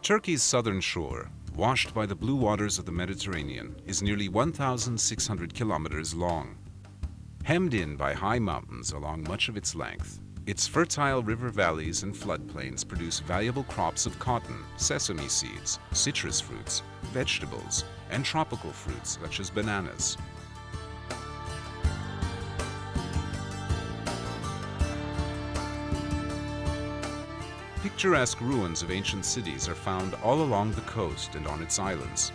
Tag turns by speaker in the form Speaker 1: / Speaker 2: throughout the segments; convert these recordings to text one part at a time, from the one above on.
Speaker 1: Turkey's southern shore, washed by the blue waters of the Mediterranean, is nearly 1,600 kilometers long. Hemmed in by high mountains along much of its length, its fertile river valleys and floodplains produce valuable crops of cotton, sesame seeds, citrus fruits, vegetables, and tropical fruits such as bananas. Picturesque ruins of ancient cities are found all along the coast and on its islands,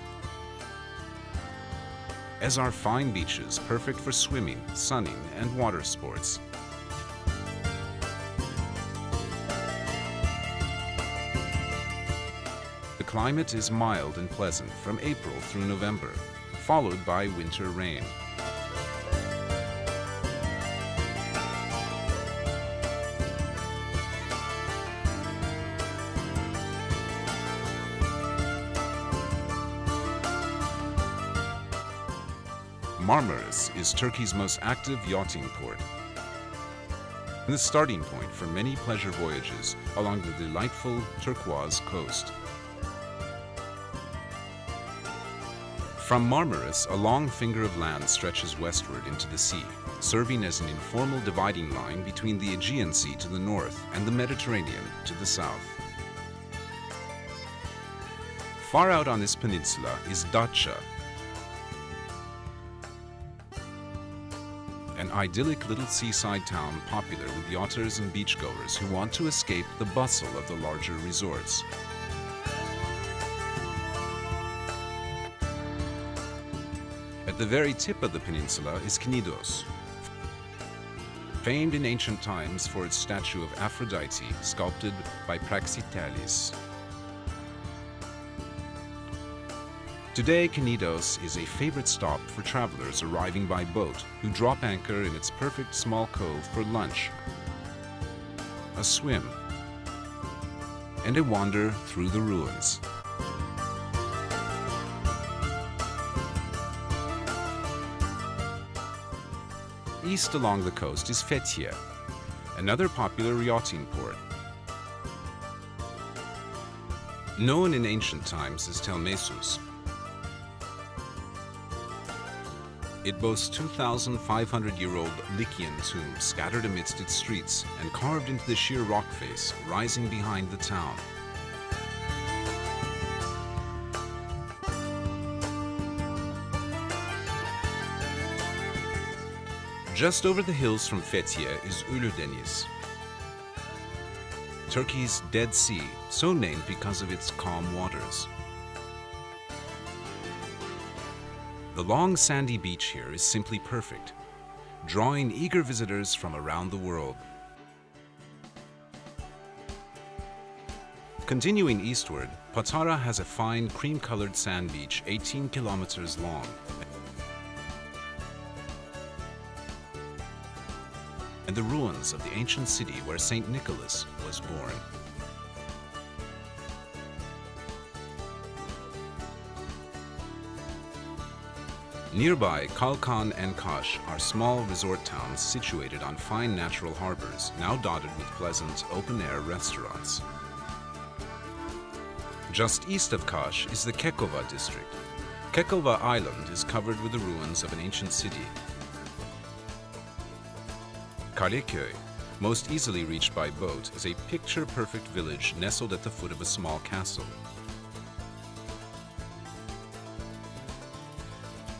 Speaker 1: as are fine beaches perfect for swimming, sunning, and water sports. The climate is mild and pleasant from April through November, followed by winter rain. Marmaris is Turkey's most active yachting port, and the starting point for many pleasure voyages along the delightful turquoise coast. From Marmaris, a long finger of land stretches westward into the sea, serving as an informal dividing line between the Aegean Sea to the north and the Mediterranean to the south. Far out on this peninsula is Datça, an idyllic little seaside town popular with yachters and beachgoers who want to escape the bustle of the larger resorts. At the very tip of the peninsula is Knidos, famed in ancient times for its statue of Aphrodite sculpted by Praxiteles. Today, Knidos is a favorite stop for travelers arriving by boat who drop anchor in its perfect small cove for lunch, a swim, and a wander through the ruins. East along the coast is Fethiye, another popular yachting port. Known in ancient times as Telmesus, it boasts 2,500-year-old Lycian tombs scattered amidst its streets and carved into the sheer rock face rising behind the town. Just over the hills from Fethiye is Uludeniz, Turkey's Dead Sea, so named because of its calm waters. The long sandy beach here is simply perfect, drawing eager visitors from around the world. Continuing eastward, Patara has a fine cream-colored sand beach 18 kilometers long, and the ruins of the ancient city where Saint Nicholas was born. Nearby, Kalkan and Kaş are small resort towns situated on fine natural harbors, now dotted with pleasant open-air restaurants. Just east of Kaş is the Kekova district. Kekova Island is covered with the ruins of an ancient city. Kaleköy, most easily reached by boat, is a picture-perfect village nestled at the foot of a small castle.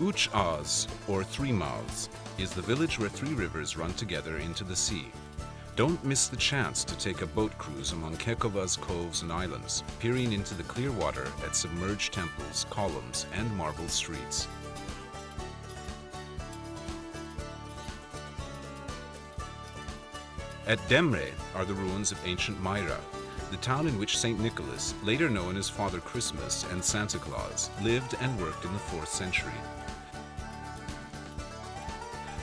Speaker 1: Üç Ağız, or Three Mouths, is the village where three rivers run together into the sea. Don't miss the chance to take a boat cruise among Kekova's coves and islands, peering into the clear water at submerged temples, columns, and marble streets. At Demre are the ruins of ancient Myra, the town in which Saint Nicholas, later known as Father Christmas and Santa Claus, lived and worked in the 4th century.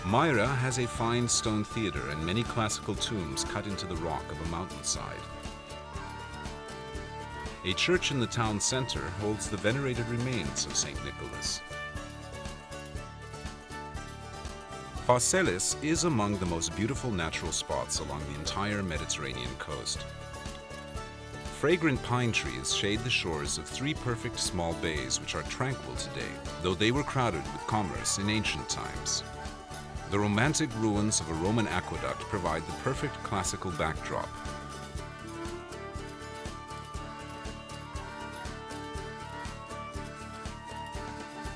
Speaker 1: Myra has a fine stone theater and many classical tombs cut into the rock of a mountainside. A church in the town center holds the venerated remains of Saint Nicholas. Phaselis is among the most beautiful natural spots along the entire Mediterranean coast. fragrant pine trees shade the shores of three perfect small bays which are tranquil today, though they were crowded with commerce in ancient times. The romantic ruins of a Roman aqueduct provide the perfect classical backdrop.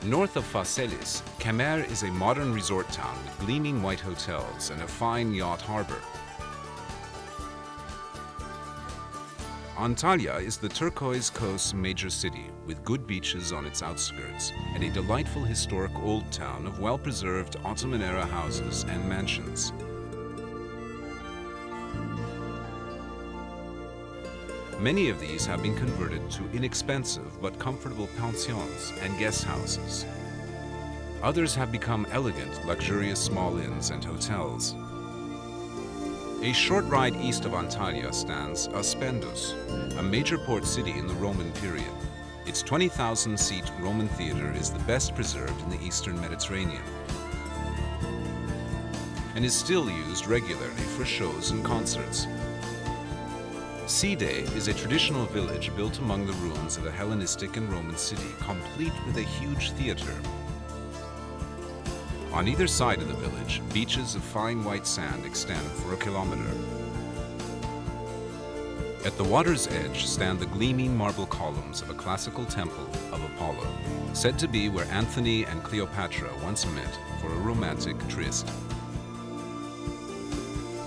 Speaker 1: North of Phaselis, Kemer is a modern resort town with gleaming white hotels and a fine yacht harbor. Antalya is the turquoise coast's major city, with good beaches on its outskirts and a delightful historic old town of well-preserved Ottoman-era houses and mansions. Many of these have been converted to inexpensive but comfortable pensions and guest houses. Others have become elegant, luxurious small inns and hotels. A short ride east of Antalya stands Aspendus, a major port city in the Roman period. Its 20,000-seat Roman theater is the best preserved in the eastern Mediterranean and is still used regularly for shows and concerts. Side is a traditional village built among the ruins of a Hellenistic and Roman city, complete with a huge theater. On either side of the village, beaches of fine white sand extend for a kilometer. At the water's edge stand the gleaming marble columns of a classical temple of Apollo, said to be where Antony and Cleopatra once met for a romantic tryst.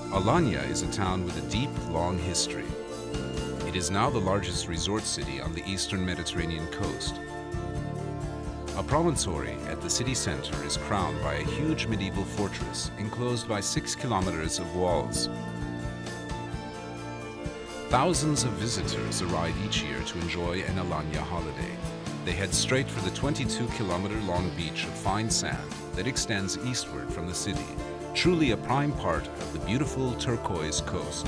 Speaker 1: Alanya is a town with a deep, long history. It is now the largest resort city on the eastern Mediterranean coast. A promontory at the city center is crowned by a huge medieval fortress enclosed by 6 kilometers of walls. Thousands of visitors arrive each year to enjoy an Alanya holiday. They head straight for the 22-kilometer-long beach of fine sand that extends eastward from the city, truly a prime part of the beautiful turquoise coast.